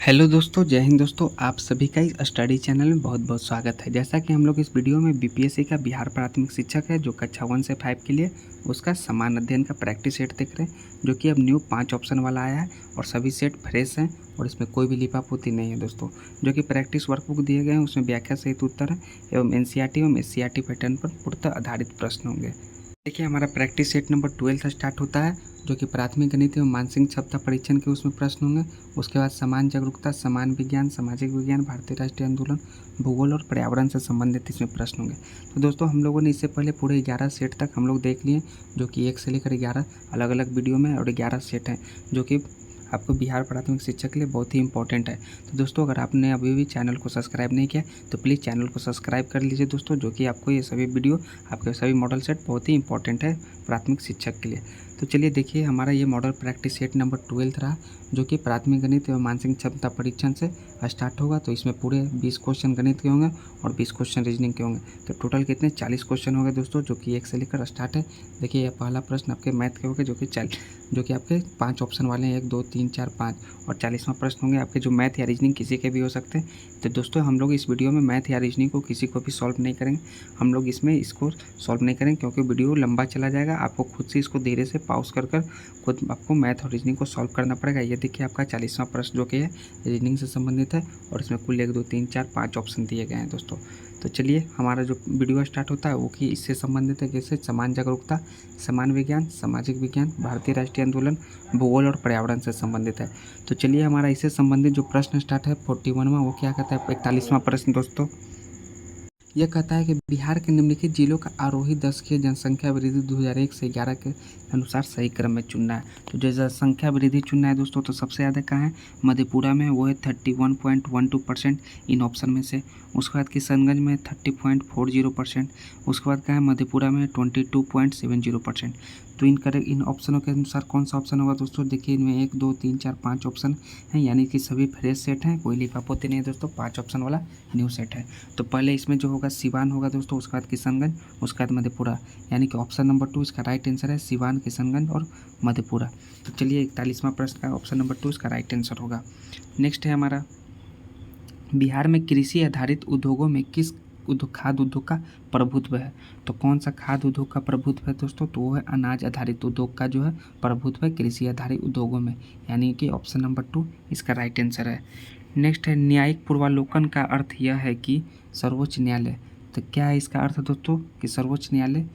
Hello दोस्तों, जय हिंद दोस्तों। आप सभी का इस स्टडी चैनल में बहुत बहुत स्वागत है। जैसा कि हम लोग इस वीडियो में बीपीएससी का बिहार प्राथमिक शिक्षक है जो कक्षा 1 से 5 के लिए उसका समान अध्ययन का प्रैक्टिस सेट देख रहे हैं, जो कि अब न्यू 5 ऑप्शन वाला आया है और सभी सेट फ्रेश हैं और इसमें कोई भी लिपापोती नहीं है दोस्तों। जो कि प्रैक्टिस वर्कबुक दिए गए हैं उसमें व्याख्या सहित उत्तर है एवं एनसीईआरटी एवं एससीईआरटी पैटर्न पर पूर्णतः आधारित प्रश्न होंगे। देखिए, हमारा प्रैक्टिस सेट नंबर 12 स्टार्ट होता है, जो कि प्राथमिक गणित एवं मानसिक क्षमता परीक्षण के उसमें प्रश्न होंगे। उसके बाद समान जागरूकता, समान विज्ञान, सामाजिक विज्ञान, भारतीय राष्ट्रीय आंदोलन, भूगोल और पर्यावरण से संबंधित इसमें प्रश्न होंगे। तो दोस्तों, हम लोगों ने इससे पहले पूरे 11 सेट तक हम लोग देख लिए, जो कि 1 से लेकर 11 अलग अलग वीडियो में और 11 सेट हैं, जो कि आपको बिहार प्राथमिक शिक्षक के लिए बहुत ही इंपॉर्टेंट है। तो दोस्तों, अगर आपने अभी भी चैनल को सब्सक्राइब नहीं किया तो प्लीज़ चैनल को सब्सक्राइब कर लीजिए दोस्तों, जो कि आपको ये सभी वीडियो, आपके सभी मॉडल सेट बहुत ही इंपॉर्टेंट है प्राथमिक शिक्षक के लिए। तो चलिए देखिए, हमारा ये मॉडल प्रैक्टिस सेट नंबर 12 रहा, जो कि प्राथमिक गणित एवं मानसिक क्षमता परीक्षण से स्टार्ट होगा। तो इसमें पूरे 20 क्वेश्चन गणित के होंगे और 20 क्वेश्चन रीजनिंग के होंगे। तो टोटल कितने 40 क्वेश्चन होंगे दोस्तों, जो कि 1 से लेकर स्टार्ट है। देखिए, यह पहला प्रश्न आपके मैथ के होंगे, जो कि आपके 5 ऑप्शन वाले हैं, 1 2 3 4 5, और 40वां प्रश्न होंगे आपके जो मैथ या रीजनिंग किसी के भी हो सकते हैं। तो दोस्तों, हम लोग इस वीडियो में मैथ या रीजनिंग को किसी को भी सॉल्व नहीं करेंगे। हम लोग इसमें इसको सॉल्व नहीं करेंगे क्योंकि वीडियो लंबा चला जाएगा। आपको खुद से इसको धीरे से पॉज कर खुद आपको मैथ और रीजनिंग को सॉल्व करना पड़ेगा। ये देखिए, आपका 40वां प्रश्न जो कि है रीजनिंग से संबंधित है और इसमें कुल 1 2 3 4 5 ऑप्शन दिए गए हैं दोस्तों। तो चलिए, हमारा जो वीडियो स्टार्ट होता है वो कि इससे संबंधित है, जैसे समान जागरूकता, समान विज्ञान, सामाजिक विज्ञान, भारतीय राष्ट्रीय आंदोलन, भूगोल और पर्यावरण से संबंधित है। तो चलिए, हमारा इससे संबंधित जो प्रश्न स्टार्ट है 41वां, वो क्या कहता है, 41वां प्रश्न दोस्तों यह कहता है कि बिहार के निम्नलिखित जिलों का आरोही दशकीय जनसंख्या वृद्धि 2001 से 11 के अनुसार सही क्रम में चुनना है। तो जो जनसंख्या वृद्धि चुनना है दोस्तों, तो सबसे ज़्यादा कहाँ है, मधेपुरा में, वो है 31.12% इन ऑप्शन में से। उसके बाद किशनगंज में 30.40%। उसके बाद कहाँ है, मधेपुरा में 22.70%। तो इन ऑप्शनों के अनुसार कौन सा ऑप्शन होगा दोस्तों? देखिए, इनमें 1 2 3 4 5 ऑप्शन हैं, यानी कि सभी फ्रेश सेट हैं, कोई लिपापोती नहीं है दोस्तों। 5 ऑप्शन वाला न्यू सेट है। तो पहले इसमें जो होगा सिवान होगा दोस्तों, उसके बाद किशनगंज, उसके बाद मधेपुरा, यानी कि ऑप्शन नंबर 2 इसका राइट आंसर है, सिवान, किशनगंज और मधेपुरा। तो चलिए, 41वां प्रश्न का ऑप्शन नंबर 2 इसका राइट आंसर होगा। नेक्स्ट है हमारा, बिहार में कृषि आधारित उद्योगों में किस खाद्य उद्योग का प्रभुत्व है? तो कौन सा खाद्य उद्योग का प्रभुत्व है दोस्तों? तो वो है अनाज आधारित उद्योग का जो है प्रभुत्व है कृषि आधारित उद्योगों में, यानी कि ऑप्शन नंबर 2 इसका राइट आंसर है। नेक्स्ट है, न्यायिक पूर्वालोकन का अर्थ यह है कि सर्वोच्च न्यायालय। तो क्या है इसका अर्थ दोस्तों? कि सर्वोच्च न्यायालय,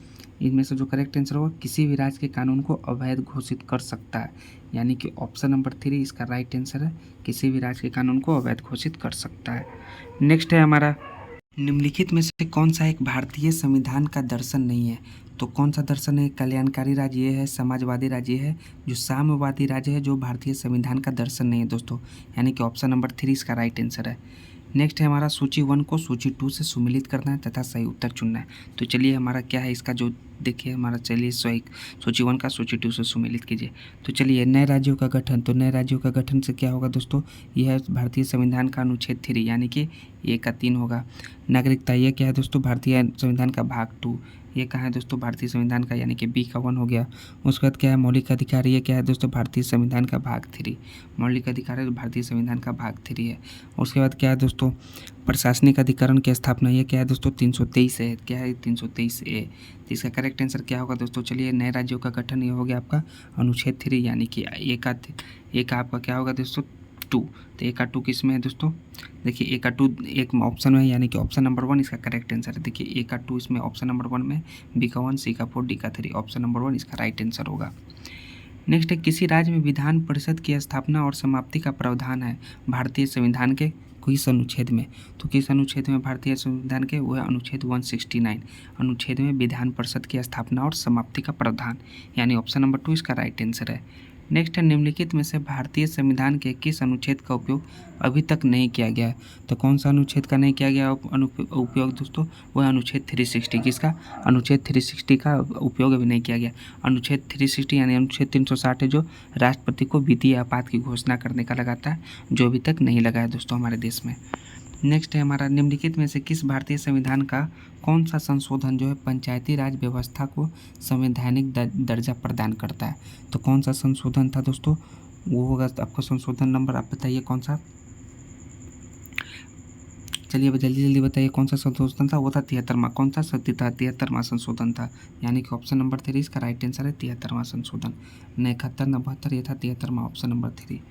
इनमें से जो करेक्ट आंसर होगा, किसी भी राज्य के कानून को अवैध घोषित कर सकता है, यानी कि ऑप्शन नंबर 3 इसका राइट आंसर है, किसी भी राज्य के कानून को अवैध घोषित कर सकता है। नेक्स्ट है हमारा, निम्नलिखित में से कौन सा एक भारतीय संविधान का दर्शन नहीं है? तो कौन सा दर्शन है? कल्याणकारी राज्य ये है, समाजवादी राज्य ये है, जो साम्यवादी राज्य है, जो भारतीय संविधान का दर्शन नहीं है दोस्तों, यानी कि ऑप्शन नंबर 3 इसका राइट आंसर है। नेक्स्ट है हमारा, सूची 1 को सूची 2 से सुमेलित करना है तथा सही उत्तर चुनना है। तो चलिए, हमारा क्या है इसका जो, देखिए हमारा, चलिए सूची 1 का सूची 2 से सुमेलित कीजिए। तो चलिए, नए राज्यों का गठन, तो नए राज्यों का गठन से क्या होगा दोस्तों? यह है भारतीय संविधान का अनुच्छेद 3, यानी कि ए का 3 होगा। नागरिकता, ये क्या है दोस्तों? भारतीय संविधान का भाग 2, ये कहाँ है दोस्तों? भारतीय संविधान का, यानी कि बी का 1 हो गया। उसके बाद क्या है, मौलिक अधिकार, ये क्या है दोस्तों? भारतीय संविधान का भाग 3, मौलिक अधिकार है, भारतीय संविधान का भाग 3 है। उसके बाद क्या है दोस्तों? प्रशासनिक अधिकरण की स्थापना, ये क्या है दोस्तों? 323 है, क्या है 323 ए। तो इसका करेक्ट आंसर क्या होगा दोस्तों? चलिए, नए राज्यों का गठन, ये हो गया आपका अनुच्छेद 3, यानी कि ए का आपका क्या होगा दोस्तों? 2। तो ए का 2 किस में है दोस्तों? देखिए, ए का 2 एक ऑप्शन में है, यानी कि ऑप्शन नंबर 1 इसका करेक्ट आंसर है। देखिए, ए का 2 इसमें ऑप्शन नंबर 1 में, बी का 1, सी का 4, डी का 3, ऑप्शन नंबर 1 इसका राइट आंसर होगा। नेक्स्ट है, किसी राज्य में विधान परिषद की स्थापना और समाप्ति का प्रावधान है भारतीय संविधान के किस अनुच्छेद में? तो किस अनुच्छेद में भारतीय संविधान के? वो है अनुच्छेद 169 अनुच्छेद में विधान परिषद की स्थापना और समाप्ति का प्रावधान, यानी ऑप्शन नंबर 2 इसका राइट आंसर है। नेक्स्ट है, निम्नलिखित में से भारतीय संविधान के किस अनुच्छेद का उपयोग अभी तक नहीं किया गया है? तो कौन सा अनुच्छेद का नहीं किया गया उपयोग दोस्तों? वो है अनुच्छेद 360। किसका? अनुच्छेद 360 का उपयोग अभी नहीं किया गया। अनुच्छेद 360 यानी अनुच्छेद 360 है, जो राष्ट्रपति को वित्तीय आपात की घोषणा करने का लगाता है, जो अभी तक नहीं लगा है दोस्तों हमारे देश में। नेक्स्ट है हमारा, निम्नलिखित में से किस भारतीय संविधान का कौन सा संशोधन जो है पंचायती राज व्यवस्था को संवैधानिक दर्जा प्रदान करता है? तो कौन सा संशोधन था दोस्तों? वो होगा आपका संशोधन नंबर, आप बताइए कौन सा? चलिए अब जल्दी जल्दी बताइए कौन सा संशोधन था, वो था 73वां। कौन सा 73वां संशोधन था, यानी कि ऑप्शन नंबर 3 इसका राइट आंसर है 73वां संशोधन। न 71 न 72, ये था 73वां, ऑप्शन नंबर 3।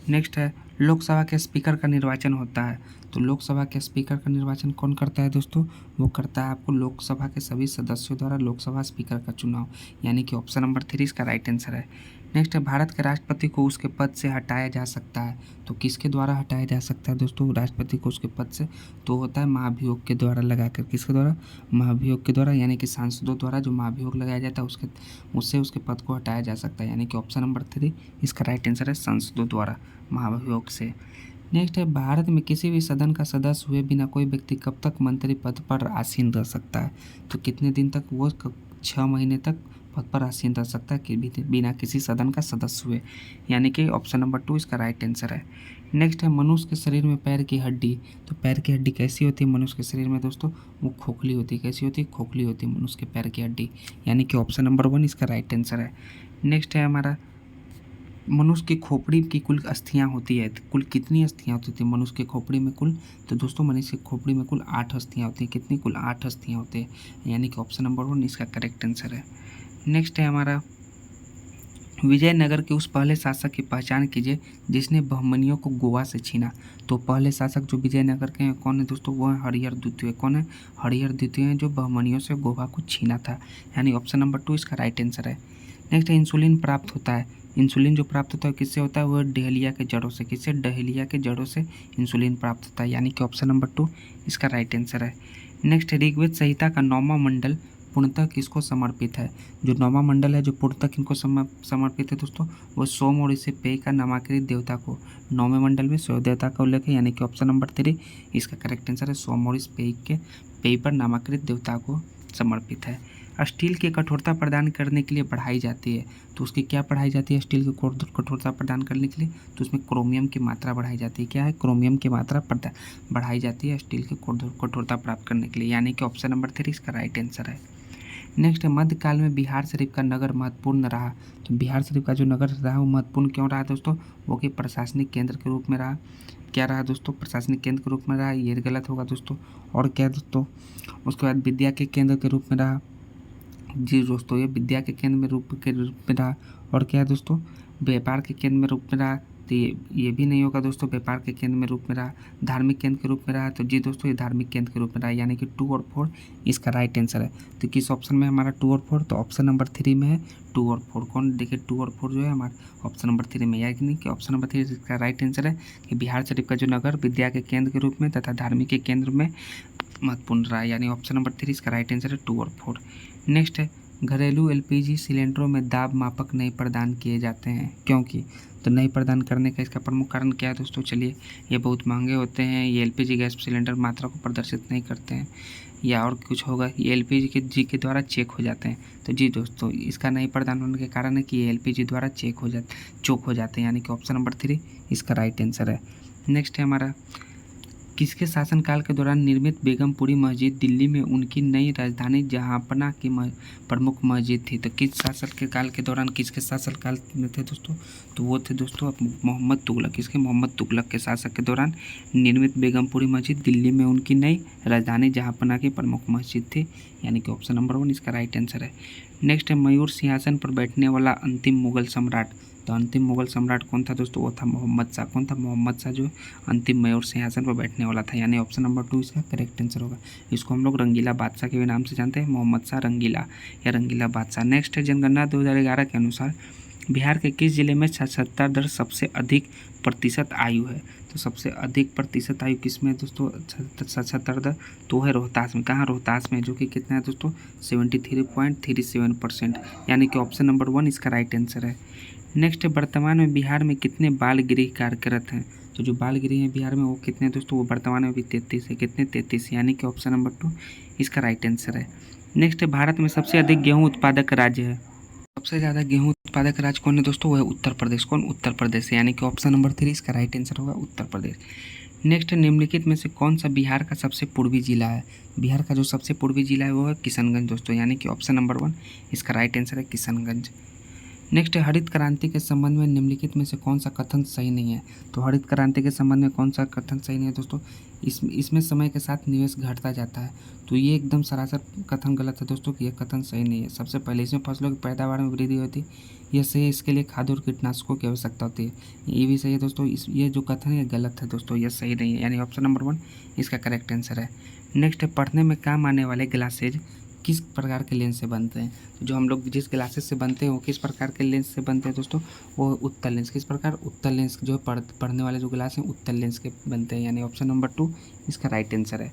नेक्स्ट है लोकसभा के स्पीकर का निर्वाचन होता है। तो लोकसभा के स्पीकर का निर्वाचन कौन करता है दोस्तों, वो करता है आपको लोकसभा के सभी सदस्यों द्वारा लोकसभा स्पीकर का चुनाव, यानी कि ऑप्शन नंबर 3 इसका राइट आंसर है। नेक्स्ट है भारत के राष्ट्रपति को उसके पद से हटाया जा सकता है। तो किसके द्वारा हटाया जा सकता है दोस्तों राष्ट्रपति को उसके पद से, तो होता है महाभियोग के द्वारा लगाकर। किसके द्वारा, महाभियोग के द्वारा, यानी कि सांसदों द्वारा जो महाभियोग लगाया जाता है उससे उसके पद को हटाया जा सकता है, यानी कि ऑप्शन नंबर 3 इसका राइट आंसर है सांसदों द्वारा महाभियोग से। नेक्स्ट है भारत में किसी भी सदन का सदस्य हुए बिना कोई व्यक्ति कब तक मंत्री पद पर आसीन रह सकता है। तो कितने दिन तक, वो 6 महीने तक पद पर आसीन रह सकता है कि बिना किसी सदन का सदस्य हुए, यानी कि ऑप्शन नंबर 2 इसका राइट आंसर है। नेक्स्ट है मनुष्य के शरीर में पैर की हड्डी। तो पैर की हड्डी कैसी होती है मनुष्य के शरीर में दोस्तों, वो खोखली होती है। कैसी होती है, खोखली होती है मनुष्य के पैर की हड्डी, यानी कि ऑप्शन नंबर 1 इसका राइट आंसर है। नेक्स्ट है हमारा मनुष्य की खोपड़ी की कुल अस्थियां होती है, कुल कितनी अस्थियां होती थी मनुष्य के खोपड़ी में कुल, तो दोस्तों मनुष्य की खोपड़ी में कुल 8 अस्थियां होती हैं। कितनी, कुल 8 अस्थियां होती हैं, यानी कि ऑप्शन नंबर 1 इसका करेक्ट आंसर है। नेक्स्ट है हमारा विजयनगर के उस पहले शासक की पहचान कीजिए जिसने बहमनियों को गोवा से छीना। तो पहले शासक जो विजयनगर के हैं कौन है दोस्तों, वो है हरिहर द्वितीय। कौन है, हरिहर द्वितीय हैं जो बहमनियों से गोवा को छीना था, यानी ऑप्शन नंबर 2 इसका राइट आंसर है। नेक्स्ट है इंसुलिन प्राप्त होता है। इंसुलिन जो प्राप्त होता है किससे होता है, वो डहेलिया के जड़ों से। किससे, डहेलिया के जड़ों से इंसुलिन प्राप्त होता है, यानी कि ऑप्शन नंबर 2 इसका राइट आंसर है। नेक्स्ट ऋग्वेद संहिता का 9वां मंडल पूर्णतः किसको समर्पित है। जो 9वां मंडल है जो पूर्णतः किनको समर्पित है दोस्तों, वो सोम और इसे पेय का नामांकित देवता को। 9वें मंडल में सूर्य देवता का उल्लेख है, यानी कि ऑप्शन नंबर 3 इसका करेक्ट आंसर है। सोम और इस पेय पर नामांकित देवता को समर्पित है। स्टील की कठोरता प्रदान करने के लिए बढ़ाई जाती है। तो उसकी क्या बढ़ाई जाती है, स्टील की कठोरता प्रदान करने के लिए, तो उसमें क्रोमियम की मात्रा बढ़ाई जाती है। क्या है, क्रोमियम की मात्रा बढ़ाई जाती है स्टील की कठोरता प्राप्त करने के लिए, यानी कि ऑप्शन नंबर 3 इसका राइट आंसर है। नेक्स्ट है मध्यकाल में बिहार शरीफ का नगर महत्वपूर्ण रहा। तो बिहार शरीफ का जो नगर रहा वो महत्वपूर्ण क्यों रहा दोस्तों, वो कि प्रशासनिक केंद्र के रूप में रहा। क्या रहा दोस्तों, प्रशासनिक केंद्र के रूप में रहा, ये गलत होगा दोस्तों। और क्या दोस्तों, उसके बाद विद्या के केंद्र के रूप में रहा। जी दोस्तों, ये विद्या के केंद्र के रूप में रहा। और क्या है दोस्तों, व्यापार के केंद्र में रूप में रहा। तो ये भी नहीं होगा दोस्तों, व्यापार के केंद्र में रूप में रहा। धार्मिक केंद्र के रूप में रहा। तो जी दोस्तों, ये धार्मिक केंद्र के रूप में रहा, यानी कि 2 और 4 इसका राइट आंसर है। तो किस ऑप्शन में हमारा 2 और 4, तो ऑप्शन नंबर 3 में है 2 और 4। कौन, देखिए 2 और 4 जो है हमारा ऑप्शन नंबर 3 में, यानी कि ऑप्शन नंबर 3 इसका राइट आंसर है कि बिहार शरीफ का जो नगर विद्या के केंद्र के रूप में तथा धार्मिक के केंद्र में महत्वपूर्ण रहा, यानी ऑप्शन नंबर 3 इसका राइट आंसर है 2 और 4। नेक्स्ट है घरेलू एलपीजी सिलेंडरों में दाब मापक नहीं प्रदान किए जाते हैं, क्योंकि। तो नहीं प्रदान करने का इसका प्रमुख कारण क्या है दोस्तों, चलिए, ये बहुत महंगे होते हैं, ये एलपीजी गैस सिलेंडर मात्रा को प्रदर्शित नहीं करते हैं, या और कुछ होगा, ये एलपीजी के द्वारा चेक हो जाते हैं। तो जी दोस्तों, इसका नहीं प्रदान होने के कारण है कि ये एलपीजी द्वारा चोक हो जाते हैं, यानी कि ऑप्शन नंबर 3 इसका राइट आंसर है। नेक्स्ट है हमारा किसके शासनकाल के दौरान निर्मित बेगमपुरी मस्जिद दिल्ली में उनकी नई राजधानी जहांपना की प्रमुख मस्जिद थी। तो किस शासक के काल के दौरान, किसके शासनकाल में थे दोस्तों, तो वो थे दोस्तों मोहम्मद तुगलक। किसके, मोहम्मद तुगलक के शासक के दौरान निर्मित बेगमपुरी मस्जिद दिल्ली में उनकी नई राजधानी जहांपना की प्रमुख मस्जिद थी, यानी कि ऑप्शन नंबर 1 इसका राइट आंसर है। नेक्स्ट है मयूर सिंहासन पर बैठने वाला अंतिम मुगल सम्राट। तो अंतिम मुगल सम्राट कौन था दोस्तों, वो था मोहम्मद शाह। कौन था, मोहम्मद शाह जो अंतिम मयूर सिंहासन पर बैठने वाला था, यानी ऑप्शन नंबर 2 इसका करेक्ट आंसर होगा। इसको हम लोग रंगीला बादशाह के भी नाम से जानते हैं, मोहम्मद शाह रंगीला या रंगीला बादशाह। नेक्स्ट है जनगणना 2011 के अनुसार बिहार के किस जिले में साक्षरता दर सबसे अधिक प्रतिशत आयु है। तो सबसे अधिक प्रतिशत आयु किस में है दोस्तों, साक्षरता दर, तो है रोहतास में। कहाँ, रोहतास में, जो कि कितना है दोस्तों 73.37%, यानी कि ऑप्शन नंबर 1 इसका राइट आंसर है। नेक्स्ट है वर्तमान में बिहार में कितने बाल गृह कार्यरत हैं। तो जो बाल गृह हैं बिहार में वो कितने दोस्तों, वो वर्तमान में भी 33 है। कितने, 33, यानी कि ऑप्शन नंबर 2 इसका राइट आंसर है। नेक्स्ट है भारत में सबसे अधिक गेहूं उत्पादक राज्य है। सबसे ज़्यादा गेहूं उत्पादक राज्य कौन है दोस्तों, वो है उत्तर प्रदेश। कौन, उत्तर प्रदेश, यानी कि ऑप्शन नंबर 3 इसका राइट आंसर होगा उत्तर प्रदेश। नेक्स्ट निम्नलिखित में से कौन सा बिहार का सबसे पूर्वी जिला है। बिहार का जो सबसे पूर्वी जिला है वो है किशनगंज दोस्तों, यानी कि ऑप्शन नंबर 1 इसका राइट आंसर है किशनगंज। नेक्स्ट है हरित क्रांति के संबंध में निम्नलिखित में से कौन सा कथन सही नहीं है। तो हरित क्रांति के संबंध में कौन सा कथन सही नहीं है दोस्तों, इसमें समय के साथ निवेश घटता जाता है। तो ये एकदम सरासर कथन गलत है दोस्तों कि यह कथन सही नहीं है। सबसे पहले इसमें फसलों की पैदावार में वृद्धि होती है, यह सही है। इसके लिए खाद और कीटनाशकों की आवश्यकता होती है, ये भी सही है दोस्तों। ये जो कथन है गलत है दोस्तों, यह सही नहीं है, यानी ऑप्शन नंबर 1 इसका करेक्ट आंसर है। नेक्स्ट है पढ़ने में काम आने वाले ग्लासेज किस प्रकार के लेंस से बनते हैं। तो जो हम लोग जिस ग्लासेस से बनते हैं वो किस प्रकार के लेंस से बनते हैं दोस्तों, वो उत्तल लेंस। किस प्रकार, उत्तल लेंस जो पढ़ने वाले जो ग्लास हैं उत्तल लेंस के बनते हैं, यानी ऑप्शन नंबर 2 इसका राइट आंसर है।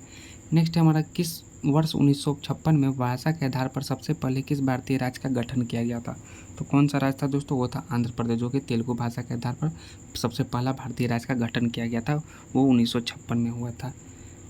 नेक्स्ट है हमारा किस वर्ष 1956 में भाषा के आधार पर सबसे पहले किस भारतीय राज्य का गठन किया गया था। तो कौन सा राज्य था दोस्तों, वो था आंध्र प्रदेश, जो कि तेलुगु भाषा के आधार पर सबसे पहला भारतीय राज्य का गठन किया गया था, वो 1956 में हुआ था।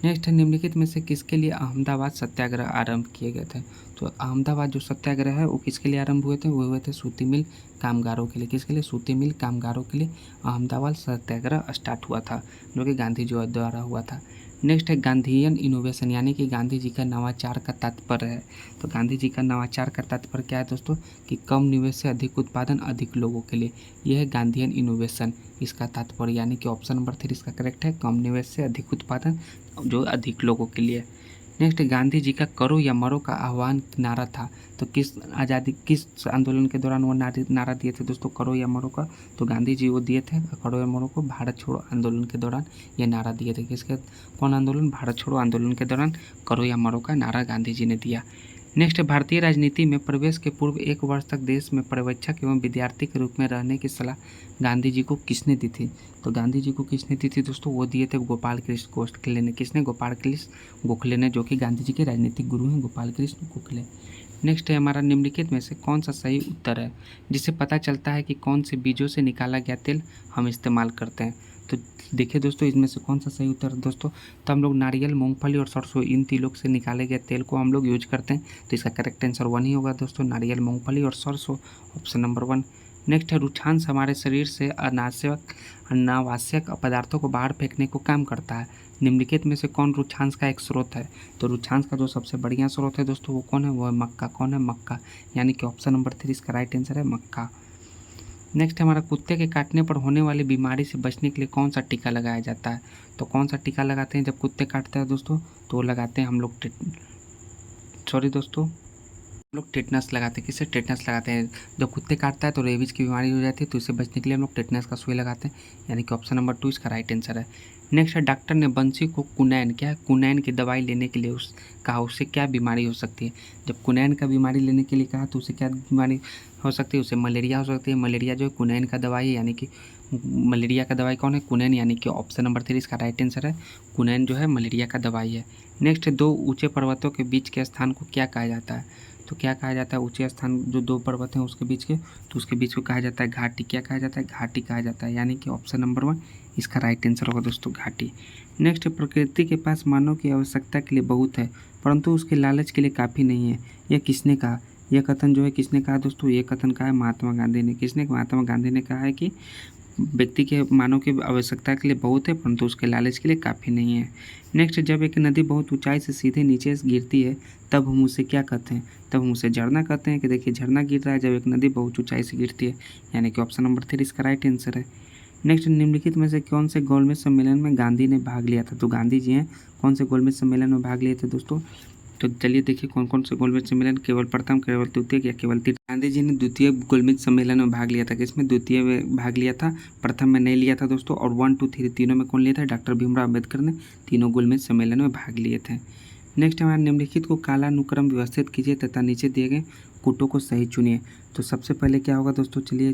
नेक्स्ट है निम्नलिखित में से किसके लिए अहमदाबाद सत्याग्रह आरंभ किए गए थे। तो अहमदाबाद जो सत्याग्रह है वो किसके लिए आरंभ हुए थे, वो हुए थे सूती मिल कामगारों के लिए। किसके लिए, सूती मिल कामगारों के लिए अहमदाबाद सत्याग्रह स्टार्ट हुआ था, जो कि गांधी जी द्वारा हुआ था। नेक्स्ट है गांधीयन इनोवेशन, यानी कि गांधी जी का नवाचार का तात्पर्य है। तो गांधी जी का नवाचार का तात्पर्य क्या है दोस्तों, कि कम निवेश से अधिक उत्पादन अधिक लोगों के लिए, यह है गांधीयन इनोवेशन इसका तात्पर्य, यानी कि ऑप्शन नंबर 3 इसका करेक्ट है, कम निवेश से अधिक उत्पादन जो अधिक लोगों के लिए। नेक्स्ट गांधी जी का करो या मरो का आह्वान नारा था। तो किस आंदोलन के दौरान वो नारा दिए थे दोस्तों, करो या मरो का। तो गांधी जी वो दिए थे करो या मरो को भारत छोड़ो आंदोलन के दौरान ये नारा दिए थे। किसके, कौन आंदोलन, भारत छोड़ो आंदोलन के दौरान करो या मरो का नारा गांधी जी ने दिया। नेक्स्ट भारतीय राजनीति में प्रवेश के पूर्व 1 वर्ष तक देश में पर्यवेक्षक एवं विद्यार्थी के रूप में रहने की सलाह गांधी जी को किसने दी थी। तो गांधी जी को किसने दी थी दोस्तों, वो दिए थे गोपाल कृष्ण गोखले ने। किसने, गोपाल कृष्ण गोखले ने, जो कि गांधी जी के राजनीतिक गुरु हैं गोपाल कृष्ण गोखले। नेक्स्ट है हमारा निम्नलिखित में से कौन सा सही उत्तर है जिससे पता चलता है कि कौन से बीजों से निकाला गया तेल हम इस्तेमाल करते हैं। तो देखिए दोस्तों इसमें से कौन सा सही उत्तर है दोस्तों, तो हम लोग नारियल, मूंगफली और सरसों इन तीनों से निकाले गए तेल को हम लोग यूज करते हैं। तो इसका करेक्ट आंसर 1 ही होगा दोस्तों, नारियल, मूंगफली और सरसों, ऑप्शन नंबर 1। नेक्स्ट है रुक्षांश हमारे शरीर से अनावश्यक पदार्थों को बाहर फेंकने को काम करता है। निम्नलिखित में से कौन रुक्षांश का एक स्रोत है। तो रुक्षांश का जो सबसे बढ़िया स्रोत है दोस्तों वो कौन है, वो है मक्का। कौन है, मक्का, यानी कि ऑप्शन नंबर 3 इसका राइट आंसर है मक्का। नेक्स्ट हमारा कुत्ते के काटने पर होने वाली बीमारी से बचने के लिए कौन सा टीका लगाया जाता है। तो कौन सा टीका लगाते हैं जब कुत्ते काटते हैं दोस्तों, तो वो लगाते हैं हम लोग हम लोग टेटनस लगाते हैं। किससे, टेटनस लगाते हैं। जब कुत्ते काटता है तो रेबीज की बीमारी हो जाती है, तो इससे बचने के लिए हम लोग टेटनस का सुई लगाते हैं, यानी कि ऑप्शन नंबर 2 इसका राइट आंसर है। नेक्स्ट है डॉक्टर ने बंसी को कुनैन, क्या है, कुनैन की दवाई लेने के लिए कहा, उससे क्या बीमारी हो सकती है। जब कुनैन का बीमारी लेने के लिए कहा तो उससे क्या बीमारी हो सकती है, उससे मलेरिया हो सकती है। मलेरिया जो है कुनैन का दवाई है, यानी कि मलेरिया का दवाई कौन है, कुनैन, यानी कि ऑप्शन नंबर 3 इसका राइट आंसर है। कुनैन जो है मलेरिया का दवाई है। नेक्स्ट 2 ऊंचे पर्वतों के बीच के स्थान को क्या कहा जाता है। तो क्या कहा जाता है, ऊंचे स्थान जो 2 पर्वत हैं उसके बीच के, तो उसके बीच को कहा जाता है घाटी। क्या कहा जाता है, घाटी कहा जाता है, यानी कि ऑप्शन नंबर 1 इसका राइट आंसर होगा दोस्तों, घाटी। नेक्स्ट प्रकृति के पास मानव की आवश्यकता के लिए बहुत है परंतु उसके लालच के लिए काफ़ी नहीं है, यह किसने कहा। यह कथन जो है किसने कहा दोस्तों, ये कथन कहा है महात्मा गांधी ने। किसने, महात्मा गांधी ने कहा है कि व्यक्ति के मानव की आवश्यकता के लिए बहुत है परंतु उसके लालच के लिए काफ़ी नहीं है। नेक्स्ट जब एक नदी बहुत ऊंचाई से सीधे नीचे गिरती है तब हम उसे क्या कहते हैं। तब हम उसे झरना कहते हैं। कि देखिए झरना गिर रहा है जब एक नदी बहुत ऊंचाई से गिरती है, यानी कि ऑप्शन नंबर 3 इसका राइट आंसर है। नेक्स्ट निम्नलिखित में से कौन से गोलमेज सम्मेलन में गांधी ने भाग लिया था। तो गांधी जी हैं कौन से गोलमेज सम्मेलन में भाग लिए थे दोस्तों, तो चलिए देखिए कौन कौन से गोलमेज सम्मेलन, केवल प्रथम, केवल द्वितीय या केवल तृतीय। गांधी जी ने द्वितीय गोलमेज सम्मेलन में भाग लिया था। किसमें, द्वितीय में भाग लिया था, प्रथम में नहीं लिया था दोस्तों। और 1, 2, 3 तीनों में कौन लिया था, डॉक्टर भीमराव अम्बेडकर ने तीनों गोलमेज सम्मेलन में भाग लिए थे। नेक्स्ट हमारे निम्नलिखित को कालानुक्रम व्यवस्थित कीजिए तथा नीचे दिए गए कोटों को सही चुनिए। तो सबसे पहले क्या होगा दोस्तों, चलिए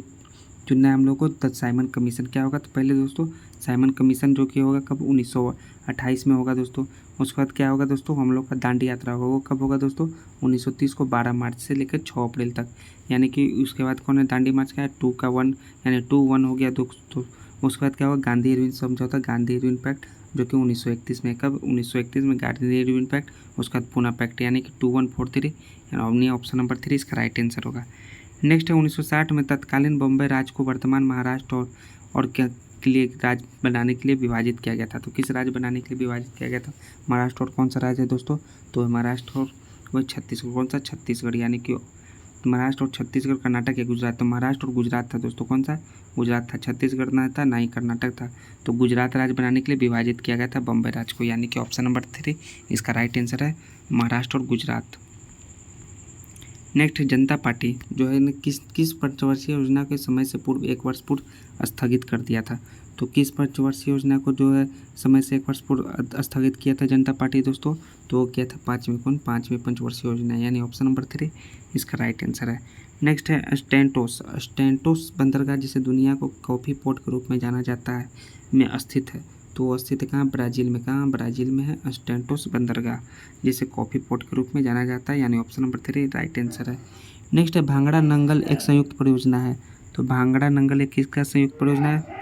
चुनना है हम लोग को। द साइमन कमीशन क्या होगा, तो पहले दोस्तों साइमन कमीशन जो कि होगा कब, 1928 में होगा दोस्तों। उसके बाद क्या होगा दोस्तों, हम लोग का दांडी यात्रा होगा, वो कब होगा दोस्तों, 1930 को 12 मार्च से लेकर 6 अप्रैल तक। यानी कि उसके बाद कौन है, दांडी मार्च का है 2 का 1, यानी 2 1 हो गया दोस्तों। उसके बाद क्या होगा, गांधी इरविन समझौता, गांधी इरविन पैक्ट, जो कि 1931 में, कब, 1931 में गांधी इरविन पैक्ट। उसके बाद पूना पैक्ट, यानी कि 2143, यानी ऑप्शन नंबर 3 इसका राइट आंसर होगा। नेक्स्ट है 1960 में तत्कालीन बॉम्बे राज्य को वर्तमान महाराष्ट्र और क्या के लिए राज्य बनाने के लिए विभाजित किया गया था। तो किस राज्य बनाने के लिए विभाजित किया गया था, महाराष्ट्र और कौन सा राज्य है दोस्तों, तो महाराष्ट्र और वह छत्तीसगढ़। कौन सा, छत्तीसगढ़, यानी कि महाराष्ट्र और छत्तीसगढ़, कर्नाटक या गुजरात। तो महाराष्ट्र और गुजरात था दोस्तों, कौन सा? गुजरात था। छत्तीसगढ़ ना था, ना ही कर्नाटक था। तो गुजरात राज्य बनाने के लिए विभाजित किया गया था बॉम्बे राज्य को, यानी कि ऑप्शन नंबर 3 इसका राइट आंसर है महाराष्ट्र और गुजरात। नेक्स्ट, जनता पार्टी जो है न किस पंचवर्षीय योजना के समय से पूर्व 1 वर्ष पूर्व स्थगित कर दिया था। तो किस पंचवर्षीय योजना को जो है समय से 1 वर्ष पूर्व स्थगित किया था जनता पार्टी दोस्तों? तो वो किया था पाँचवीं पंचवर्षीय योजना, यानी ऑप्शन नंबर 3 इसका राइट आंसर है। नेक्स्ट है स्टेंटोस बंदरगाह, जिसे दुनिया को कॉफ़ी पोर्ट के रूप में जाना जाता है, में स्थित है। तो वो स्थित है कहाँ? ब्राज़ील में। कहाँ? ब्राज़ील में है स्टेंटोस बंदरगाह, जिसे कॉफ़ी पोर्ट के रूप में जाना जाता है, यानी ऑप्शन नंबर 3 राइट आंसर है। नेक्स्ट है भांगड़ा नंगल एक संयुक्त परियोजना है। तो भांगड़ा नंगल एक किसका संयुक्त परियोजना है?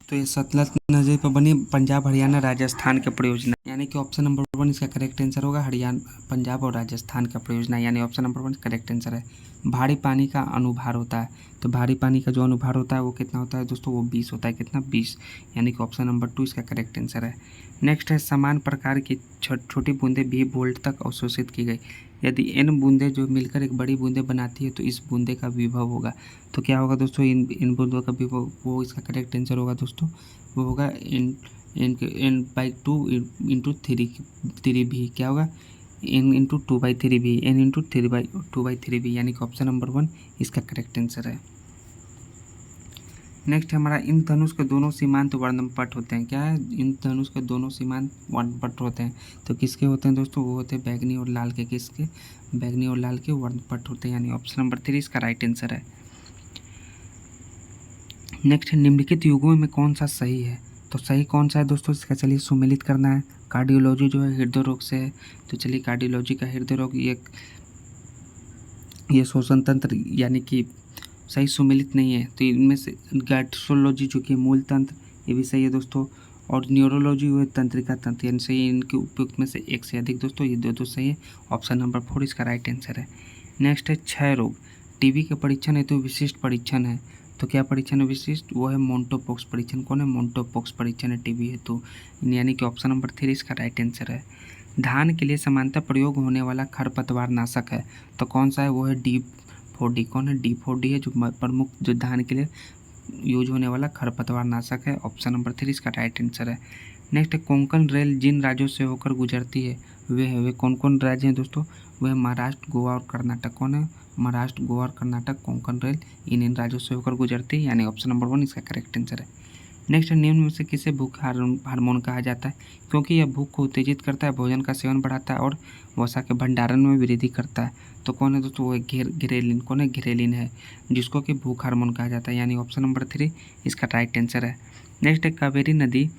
तो ये सतलज नदी पर बनी पंजाब, हरियाणा, राजस्थान की परियोजना, यानी कि ऑप्शन नंबर 1 इसका करेक्ट आंसर होगा। हरियाणा, पंजाब और राजस्थान का परियोजना, यानी ऑप्शन नंबर 1 करेक्ट आंसर है। भारी पानी का अनुभार होता है। तो भारी पानी का जो अनुभार होता है वो कितना होता है दोस्तों? वो 20 होता है। कितना? 20, यानी कि ऑप्शन नंबर 2 इसका करेक्ट आंसर है। नेक्स्ट है समान प्रकार की छोटी बूंदें 20 वोल्ट तक अवशोषित की गई। यदि n बूंदें जो मिलकर एक बड़ी बूंदें बनाती है तो इस बूंदे का विभव होगा। तो क्या होगा दोस्तों? इन बूंदों का विभव, वो इसका करेक्ट आंसर होगा दोस्तों, वो होगा n/2 इंटू थ्री भी। क्या होगा? n/2/3 भी, n/2/3 भी, यानी कि ऑप्शन नंबर 1 इसका करेक्ट आंसर है। नेक्स्ट हमारा इंद्रधनुष के दोनों सीमांत वर्णपट होते हैं। क्या है? इंद्रधनुष के दोनों सीमांत वर्णपट होते हैं। तो किसके होते हैं दोस्तों? वो होते हैं बैगनी और लाल के। किसके? बैगनी और लाल के वर्णपट होते हैं, यानी ऑप्शन नंबर 3 इसका राइट आंसर है। नेक्स्ट, निम्नलिखित युग्मों में कौन सा सही है? तो सही कौन सा है दोस्तों? इसका चलिए सुमेलित करना है। कार्डियोलॉजी जो है हृदय रोग से है, तो चलिए कार्डियोलॉजी का हृदय रोग ये श्वसन तंत्र यानी कि सही सुमेलित नहीं है। तो इनमें से गैस्ट्रोलॉजी जो कि मूल तंत्र, ये भी सही है दोस्तों। और न्यूरोलॉजी वो तंत्रिका तंत्र, यानी सही है। इनके उपयुक्त में से एक से अधिक दोस्तों, ये दो सही है। ऑप्शन नंबर 4 इसका राइट आंसर है। नेक्स्ट है क्षय रोग। टीबी के परीक्षण हेतु विशिष्ट परीक्षण है। तो क्या परीक्षण है विशिष्ट? वो है मोंटोपॉक्स परीक्षण। कौन है? मोंटोपॉक्स परीक्षण है टीबी हेतु, यानी कि ऑप्शन नंबर 3 इसका राइट आंसर है। धान के लिए समानतः प्रयोग होने वाला खरपतवार नाशक है। तो कौन सा है? वो है D4D। कौन है? D4D है, जो प्रमुख जो धान के लिए यूज होने वाला खरपतवार नाशक है। ऑप्शन नंबर 3 इसका राइट आंसर है। नेक्स्ट, कोंकण रेल जिन राज्यों से होकर गुजरती है वे कौन कौन राज्य हैं दोस्तों? वह महाराष्ट्र, गोवा और कर्नाटक। कौन है? महाराष्ट्र, गोवा और कर्नाटक कोंकण रेल इन राज्यों से होकर गुजरती है, यानी ऑप्शन नंबर 1 इसका करेक्ट आंसर है। नेक्स्ट, निम्न में से किसे भूख हार्मोन कहा जाता है? क्योंकि यह भूख को उत्तेजित करता है, भोजन का सेवन बढ़ाता है और वसा के भंडारण में वृद्धि करता है। तो कौन है दोस्तों? वो घिरेलिन। कौन है? घिरेलिन है, जिसको कि भूख हार्मोन कहा जाता है, यानी ऑप्शन नंबर 3 इसका राइट आंसर है। नेक्स्ट है कावेरी नदी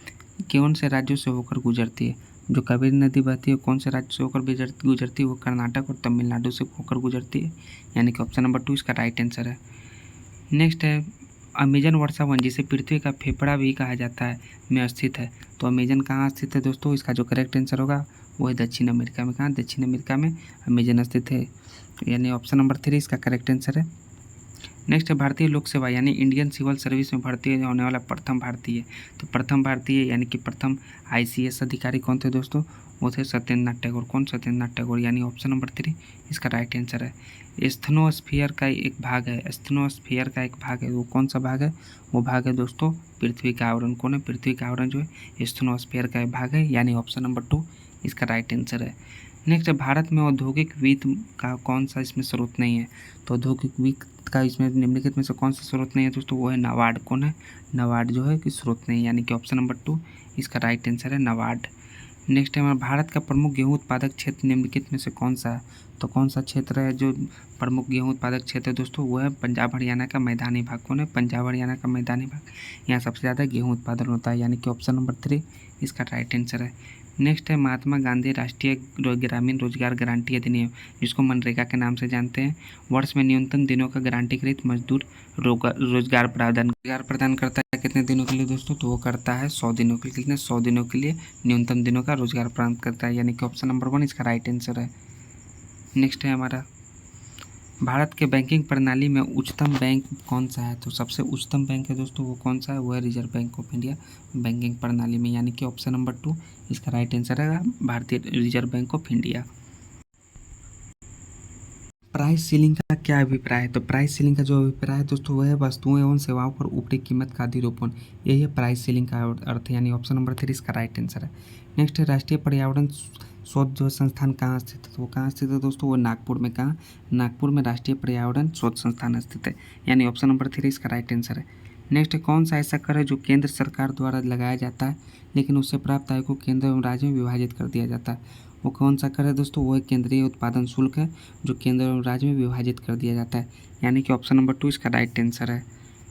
कौन से राज्यों से होकर गुजरती है? जो कावेरी नदी बहती है कौन से राज्य से होकर गुजरती है? वो कर्नाटक और तमिलनाडु से होकर गुजरती है, यानी कि ऑप्शन नंबर 2 इसका राइट आंसर है। नेक्स्ट है अमेजन वर्षा वन, जिसे पृथ्वी का फेफड़ा भी कहा जाता है, में स्थित है। तो अमेजन कहाँ स्थित है दोस्तों? इसका जो करेक्ट आंसर होगा वो है दक्षिण अमेरिका में। कहाँ? दक्षिण अमेरिका में अमेजन स्थित है, यानी ऑप्शन नंबर 3 इसका करेक्ट आंसर है। नेक्स्ट है भारतीय लोक सेवा यानी इंडियन सिविल सर्विस में भर्ती होने वाला प्रथम भारतीय। तो प्रथम भारतीय यानी कि प्रथम ICS अधिकारी कौन थे दोस्तों? वो थे सत्येंद्रनाथ टैगोर। कौन? सत्येंद्रनाथ टैगोर, यानी ऑप्शन नंबर 3 इसका राइट आंसर है। स्थनोस्फीयर का एक भाग है, स्थनोस्फीयर का एक भाग है, वो कौन सा भाग है? वो भाग है दोस्तों पृथ्वी का आवरण। कौन है? पृथ्वी का आवरण जो है स्थनोस्फीयर का एक भाग है, यानी ऑप्शन नंबर 2 इसका राइट आंसर है। नेक्स्ट, भारत में औद्योगिक वित्त का कौन सा इसमें स्रोत नहीं है? तो औद्योगिक वित्त का इसमें निम्नलिखित में से कौन सा स्रोत नहीं है दोस्तों? वो है नाबार्ड। कौन है? नाबार्ड जो है कि स्रोत नहीं, यानी कि ऑप्शन नंबर 2 इसका राइट आंसर है नाबार्ड। नेक्स्ट है हमारा भारत का प्रमुख गेहूं उत्पादक क्षेत्र निम्नलिखित में से कौन सा है? तो कौन सा क्षेत्र है जो प्रमुख गेहूं उत्पादक क्षेत्र है दोस्तों? वो है पंजाब हरियाणा का मैदानी भाग। कौन है? पंजाब हरियाणा का मैदानी भाग, यहाँ सबसे ज़्यादा गेहूं उत्पादन होता है, यानी कि ऑप्शन नंबर 3 इसका राइट आंसर है। नेक्स्ट है महात्मा गांधी राष्ट्रीय ग्रामीण रोजगार गारंटी अधिनियम, जिसको मनरेगा के नाम से जानते हैं, वर्ष में न्यूनतम दिनों का गारंटीकृत मजदूर रोजगार प्रदान करता है कितने दिनों के लिए दोस्तों? तो वो करता है 100 दिनों के लिए। कितने? 100 दिनों के लिए न्यूनतम दिनों का रोजगार प्रदान करता है, यानी कि ऑप्शन नंबर 1 इसका राइट आंसर है। नेक्स्ट है हमारा भारत के बैंकिंग प्रणाली में उच्चतम बैंक कौन सा है? तो सबसे उच्चतम बैंक है दोस्तों वो कौन सा है? वो है reserve bank of India banking प्रणाली में, यानी कि ऑप्शन नंबर 2 इसका राइट आंसर है भारतीय reserve bank of India. Price ceiling का क्या अभिप्राय है? तो प्राइस सीलिंग का जो अभिप्राय है दोस्तों वह है वस्तुओं एवं सेवाओं पर ऊपरी कीमत का अधिरोपण। यही है प्राइस सीलिंग का अर्थ, यानी ऑप्शन नंबर 3 इसका राइट आंसर है। नेक्स्ट है राष्ट्रीय पर्यावरण शोध जो संस्थान कहाँ स्थित है? तो वो कहाँ स्थित है दोस्तों? वो नागपुर में। कहाँ? नागपुर में राष्ट्रीय पर्यावरण शोध संस्थान स्थित है, यानी ऑप्शन नंबर 3 इसका राइट आंसर है। नेक्स्ट है कौन सा ऐसा कर है जो केंद्र सरकार द्वारा लगाया जाता है लेकिन उससे प्राप्त आय को केंद्र एवं राज्य में विभाजित कर दिया जाता है? वो कौन सा कर है दोस्तों? वो केंद्रीय उत्पादन शुल्क है जो केंद्र एवं राज्य में विभाजित कर दिया जाता है, यानी कि ऑप्शन नंबर 2 इसका राइट आंसर है।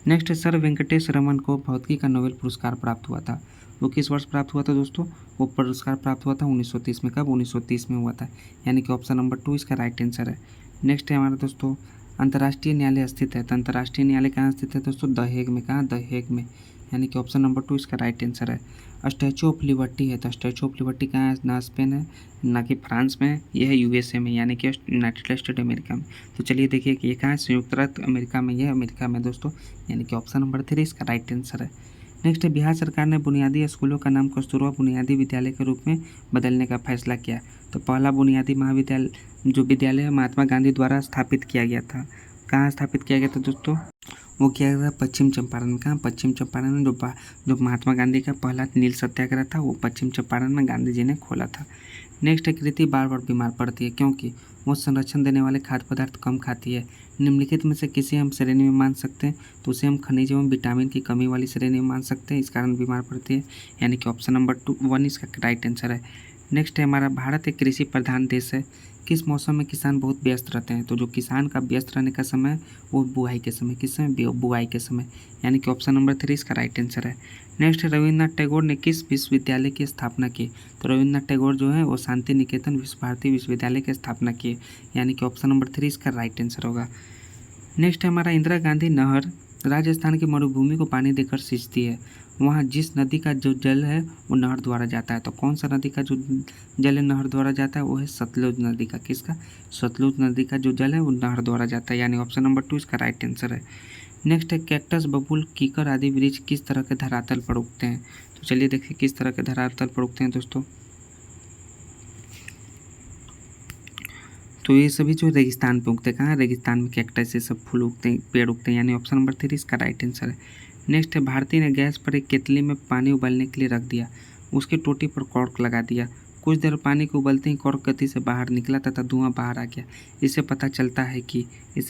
नेक्स्ट सर वेंकटेश रमन को भौतिकी का नोबेल पुरस्कार प्राप्त हुआ था। वो किस वर्ष प्राप्त हुआ था दोस्तों? वो पुरस्कार प्राप्त हुआ था 1930 में। कब? 1930 में हुआ था, यानी कि ऑप्शन नंबर 2 इसका राइट आंसर है। नेक्स्ट है हमारा दोस्तों अंतर्राष्ट्रीय न्यायालय स्थित है। तो अंतर्राष्ट्रीय न्यायालय कहाँ स्थित है दोस्तों? द हेग में। कहाँ? द हेग में, यानी कि ऑप्शन नंबर 2 इसका राइट आंसर है। स्टैचू ऑफ लिबर्टी है, तो स्टैचू ऑफ लिबर्टी कहाँ है? ना स्पेन है ना कि फ्रांस में है, यह है यूएसए में, यानी कि यूनाइटेड स्टेट अमेरिका में। तो चलिए देखिए कि ये कहाँ है? संयुक्त राज्य अमेरिका में, यह अमेरिका में दोस्तों, यानी कि ऑप्शन नंबर 3 इसका राइट आंसर है। नेक्स्ट है बिहार सरकार ने बुनियादी स्कूलों का नाम कस्तूरबा बुनियादी विद्यालय के रूप में बदलने का फैसला किया। तो पहला बुनियादी महाविद्यालय जो विद्यालय महात्मा गांधी द्वारा स्थापित किया गया था, कहाँ स्थापित किया गया था दोस्तों? वो किया गया था पश्चिम चंपारण में। कहाँ? पश्चिम चंपारण में। जो महात्मा गांधी का पहला नील सत्याग्रह था वो पश्चिम चंपारण में गांधी जी ने खोला था। नेक्स्ट है कृति बार बार बीमार पड़ती है क्योंकि वो संरक्षण देने वाले खाद्य पदार्थ कम खाती है। निम्नलिखित में से किसी हम श्रेणी में मान सकते हैं? तो उसे हम खनिज एवं विटामिन की कमी वाली श्रेणी में मान सकते हैं, इस कारण बीमार पड़ती है, यानी कि ऑप्शन नंबर 1 इसका राइट आंसर है। नेक्स्ट है हमारा भारत एक कृषि प्रधान देश है। किस मौसम में किसान बहुत व्यस्त रहते हैं? तो जो किसान का व्यस्त रहने का समय है वो बुआई के समय। किस समय? बुआई के समय, यानी कि ऑप्शन नंबर 3 इसका राइट आंसर है। नेक्स्ट है रविन्द्रनाथ टैगोर ने किस विश्वविद्यालय की स्थापना की? तो रविन्द्रनाथ टैगोर जो है वो शांति निकेतन भारतीय विश्वविद्यालय की स्थापना की, यानी कि ऑप्शन नंबर 3 इसका राइट आंसर होगा। नेक्स्ट है हमारा इंदिरा गांधी नहर राजस्थान की मरुभूमि को पानी देकर सिंचती है। वहाँ जिस नदी का जो जल है वो नहर द्वारा जाता है। तो कौन सा नदी का जो जल है नहर द्वारा जाता है? वो है सतलुज नदी का। किसका? सतलुज नदी का जो जल है वो नहर द्वारा जाता है, यानी ऑप्शन नंबर 2 इसका राइट आंसर है। नेक्स्ट है कैक्टस बबूल कीकर आदि वृक्ष किस तरह के धरातल पर उगते हैं? तो चलिए देखिए किस तरह के धरातल पर उगते हैं दोस्तों। तो ये सभी जो रेगिस्तान पे उगते हैं। कहाँ? रेगिस्तान में कैक्टस से सब फूल उगते हैं, पेड़ उगते हैं, यानी ऑप्शन नंबर 3 इसका राइट आंसर है। नेक्स्ट है भारती ने गैस पर एक केतली में पानी उबलने के लिए रख दिया, उसकी टोटी पर कॉर्क लगा दिया। कुछ देर पानी को उबलते ही कॉर्क गति से बाहर निकला तथा धुआं बाहर आ गया। इससे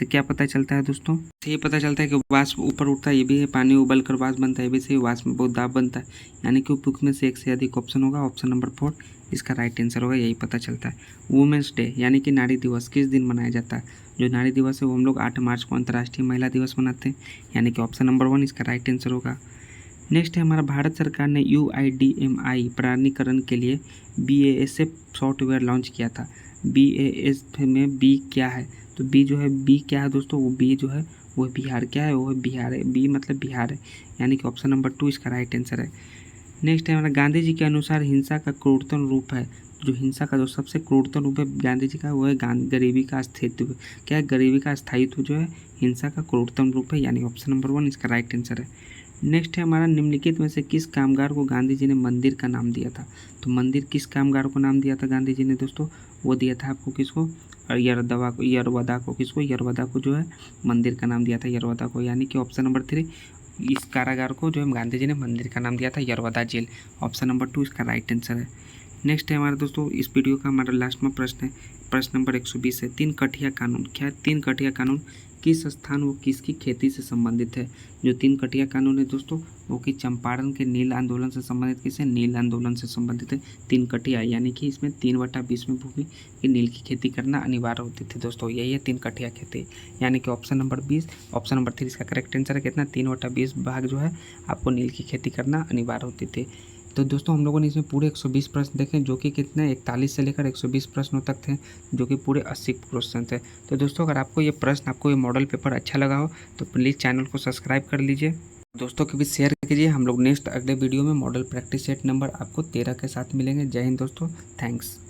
क्या पता चलता है दोस्तों? ये पता चलता है कि वाष्प ऊपर उठता है, ये भी है, पानी उबल कर वाष्प बनता है, ये भी सही, वाष्प में बहुत दाब बनता है, यानी कि उपयुक्त में से एक से अधिक ऑप्शन होगा, ऑप्शन नंबर 4 इसका राइट आंसर होगा, यही पता चलता है। वुमेंस डे यानी कि नारी दिवस किस दिन मनाया जाता है? जो नारी दिवस है वो हम लोग 8 मार्च को अंतर्राष्ट्रीय महिला दिवस मनाते हैं, यानी कि ऑप्शन नंबर 1 इसका राइट आंसर होगा। नेक्स्ट है हमारा भारत सरकार ने UIDMI प्रमाणीकरण के लिए BASF सॉफ्टवेयर लॉन्च किया था। BASF में बी क्या है? तो बी जो है बी क्या है दोस्तों? वो बी जो है वो बिहार क्या है? वो है बिहार है, बी मतलब बिहार है, यानी कि ऑप्शन नंबर 2 इसका राइट आंसर है। नेक्स्ट है हमारा गांधी जी के अनुसार हिंसा का क्रूरतम रूप है। जो हिंसा का जो सबसे क्रूरतम रूप है गांधी जी का वो है गरीबी का अस्तित्व। क्या है? गरीबी का स्थायित्व जो है हिंसा का क्रूरतम रूप है, यानी ऑप्शन नंबर 1 इसका राइट आंसर है। नेक्स्ट है हमारा निम्नलिखित में से किस कामगार को गांधी जी ने मंदिर का नाम दिया था? तो मंदिर किस कामगार को नाम दिया था गांधी जी ने दोस्तों? वो दिया था आपको किसको? यरवदा को जो है मंदिर का नाम दिया था, यरवदा को, यानी कि ऑप्शन नंबर 3 इस कारागार को जो है गांधी जी ने मंदिर का नाम दिया था, यरवदा जेल, ऑप्शन नंबर 2 इसका राइट आंसर है। नेक्स्ट है हमारा दोस्तों इस वीडियो का हमारा लास्ट में प्रश्न है, प्रश्न नंबर 120 है, 3 कठिया कानून। क्या है 3 कठिया कानून? किस स्थान व किसकी खेती से संबंधित है? जो 3 कठिया कानून है दोस्तों वो कि चंपारण के नील आंदोलन से संबंधित, किसे? नील आंदोलन से संबंधित है 3 कठिया, यानी कि इसमें 3/20 में भूमि की नील की खेती करना अनिवार्य होती थी दोस्तों, यही है 3 कठिया खेती, यानी कि ऑप्शन नंबर 20 ऑप्शन नंबर 3 इसका करेक्ट आंसर है। कितना? 3/20 भाग जो है आपको नील की खेती करना अनिवार्य होती थी। तो दोस्तों हम लोगों ने इसमें पूरे 120 प्रश्न देखे, जो कि कितने 41 से लेकर 120 प्रश्नों तक थे, जो कि पूरे 80 क्वेश्चन थे। तो दोस्तों अगर आपको ये मॉडल पेपर अच्छा लगा हो तो प्लीज़ चैनल को सब्सक्राइब कर लीजिए, दोस्तों के भी शेयर कीजिए। हम लोग नेक्स्ट अगले वीडियो में मॉडल प्रैक्टिस सेट नंबर आपको 13 के साथ मिलेंगे। जय हिंद दोस्तों, थैंक्स।